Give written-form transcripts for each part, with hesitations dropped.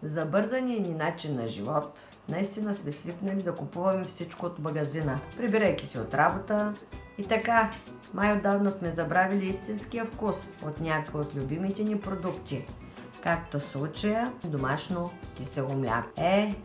Забързания ни начин на живот, наистина сме свикнали да купуваме всичко от магазина, прибирайки се от работа и така. Май отдавна сме забравили истинския вкус от някои от любимите ни продукти, както в случая домашно кисело мляко.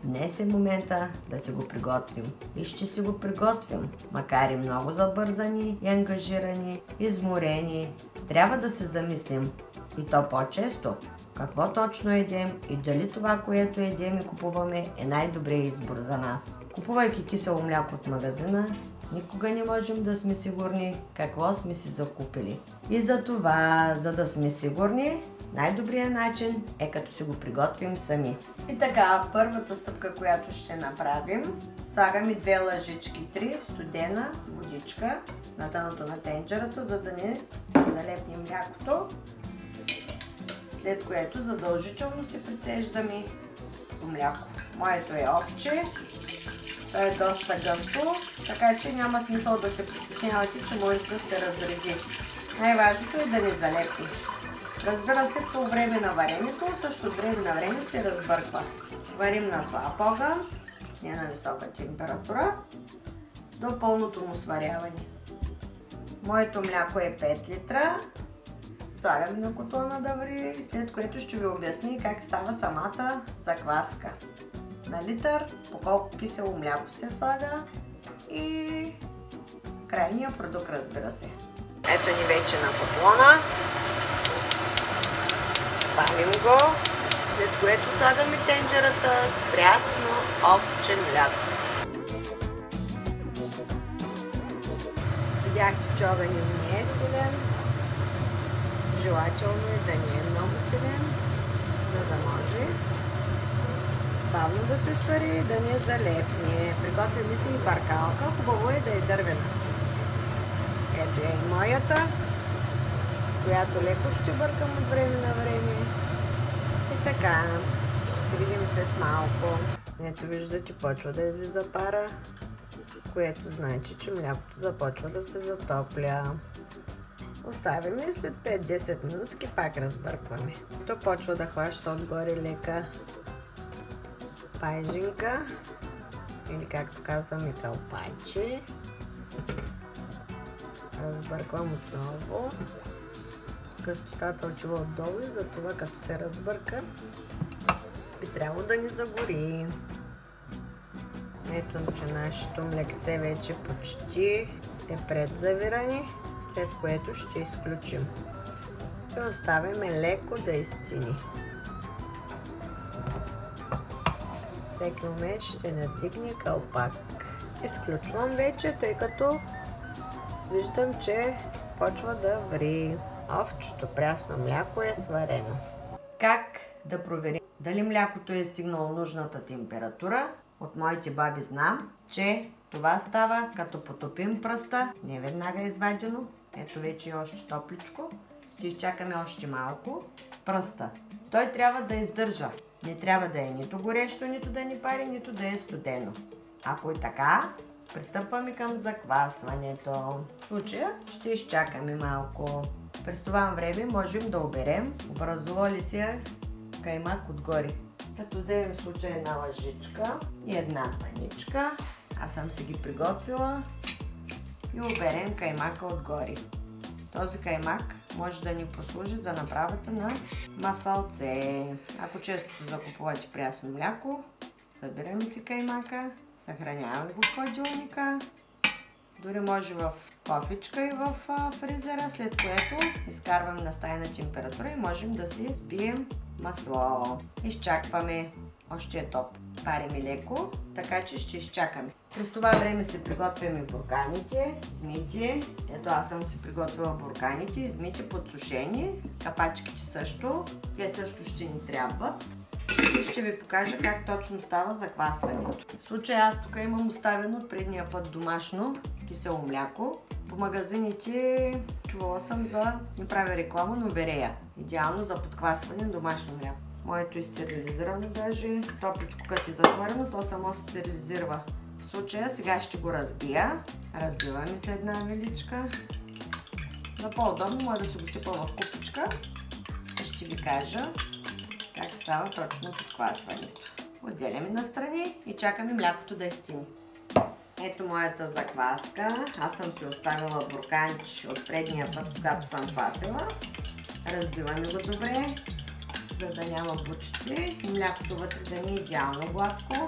Днес е момента да си го приготвим. И ще си го приготвим, макар и много забързани и ангажирани, изморени. Трябва да се замислим, и то по-често, какво точно едем и дали това, което едем и купуваме, е най-добрият избор за нас. Купувайки кисело мляко от магазина, никога не можем да сме сигурни какво сме си закупили. И за това, за да сме сигурни, най-добрият начин е като си го приготвим сами. И така, първата стъпка, която ще направим, слагаме 2 лъжички 3 студена водичка на дъното на тенджерата, за да не залепнем млякото. След което задължително си прицеждаме мляко. Моето е овче. То е доста гъсто, така че няма смисъл да се притеснявате, че може да се разреди. Най-важното е да не залепи. Разбира се, по време на варенето, също от време на време се разбърква. Варим на слаб огън, не на висока температура, до пълното му сваряване. Моето мляко е 5 литра. Слагаме на котлона да вари, след което ще ви обясня как става самата закваска. На литър, по колко кисело мляко се слага и крайния продукт, разбира се. Ето ни вече на котлона. Палим го, след което слагаме тенджерата с прясно овче мляко. Видяхте, че огънят не е силен. Желателно е да не е много силен, за да може бавно да се свари, да не залепне. Приготвяме си и баркалка, хубаво е да е дървена. Ето е и моята, която леко ще бъркам от време на време. И така, ще се видим след малко. Ето виждате, почва да излиза пара, което значи, че млякото започва да се затопля. Оставяме и след 5-10 минутки пак разбъркваме. То почва да хваща отгоре лека пайжинка, или както казваме кълпайче. Разбърквам отново. Гъстотата отива отдолу и затова като се разбърка, би трябвало да ни загори. Ето, че нашето млекце вече почти е предзавиране, след което ще изключим. И оставяме леко да изцини. Всеки момент ще надигне кълпак. Изключвам вече, тъй като виждам, че почва да ври. Овчето прясно мляко е сварено. Как да проверим дали млякото е стигнало нужната температура? От моите баби знам, че това става като потопим пръста, не веднага извадено. Ето вече е още топличко. Ще изчакаме още малко. Пръста. Той трябва да издържа. Не трябва да е нито горещо, нито да ни пари, нито да е студено. Ако е така, пристъпваме към заквасването. В случая ще изчакаме малко. През това време можем да оберем образува ли се каймак отгоре. Като вземем в случая една лъжичка и една паничка. Аз съм си ги приготвила и оберем каймака отгоре. Този каймак може да ни послужи за направата на масалце. Ако често закупувате прясно мляко, събираме си каймака, съхраняваме го в хладилника, дори може в кофичка и в фризера, след което изкарваме на стайна температура и можем да си сбием масло. Изчакваме. Още е топ. Парим леко, така че ще изчакаме. През това време си приготвяме бурканите, измити. Ето аз съм си приготвила бурканите, измити, подсушени. Капачките също. Те също ще ни трябват. И ще ви покажа как точно става заквасването. В случая аз тук имам оставено от предния път домашно кисело мляко. По магазините чувала съм за, не правя реклама, но верея. Идеално за подквасване на домашно мляко. Моето е стерилизирано даже. Топличко като е затворено, то само се стерилизира. В случая сега ще го разбия. Разбиваме с една виличка. За по-удобно може да се го сипа в купичка. Ще ви кажа как става точно подквасването. Отделяме настрани и чакаме млякото да изцини. Ето моята закваска. Аз съм си оставила бурканч от предния път, когато съм квасила. Разбиваме го добре, за да няма бучици и млякото вътре да ни е идеално гладко.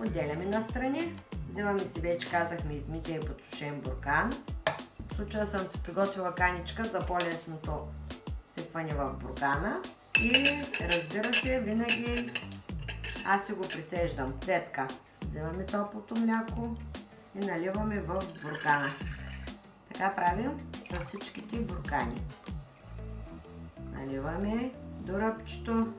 Отделяме настрани. Взимаме си, вече казахме, измития и подсушен буркан. В случая съм си приготвила каничка за по-лесното сипване в буркана. И разбира се, винаги аз си го прицеждам. Цетка. Взимаме топлото мляко и наливаме в буркана. Така правим с всичките буркани. Наливаме до ръбчето.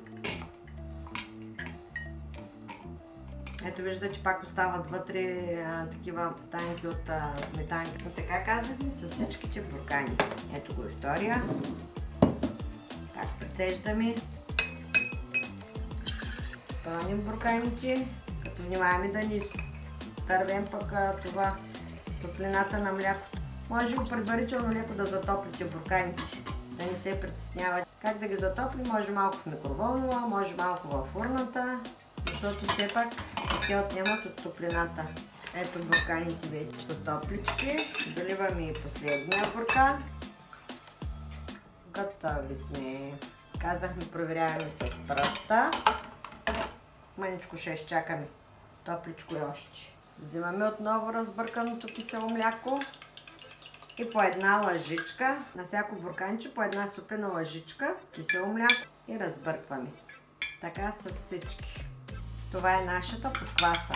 Ето виждате, пак остават вътре такива танки от сметанки. Така казахме с всичките буркани. Ето го и втория. Пак прицеждаме. Пълним бурканите, като внимаваме да не изтървем пък това топлината на млякото. Може го предварително леко да затоплите бурканите, да не се притесняват. Как да ги затопли? Може малко в микроволнова, може малко във фурната, защото все пак те отнемат от топлината. Ето бурканите вече са топлички. Доливаме и последния буркан. Готови сме. Казахме, проверяваме с пръста. Маничко ще изчакаме. Топличко и още. Взимаме отново разбърканото кисело мляко и по една лъжичка, на всяко бурканче по една супена лъжичка кисело мляко и разбъркваме. Така с всички. Това е нашата подкваса.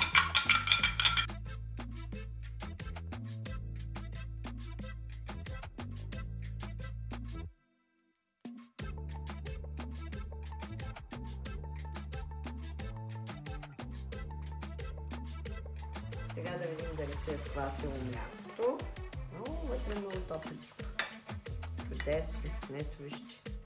Сега да видим дали се е сквасило млякото. Вътре много топличко. Чудесно. Ето вижте.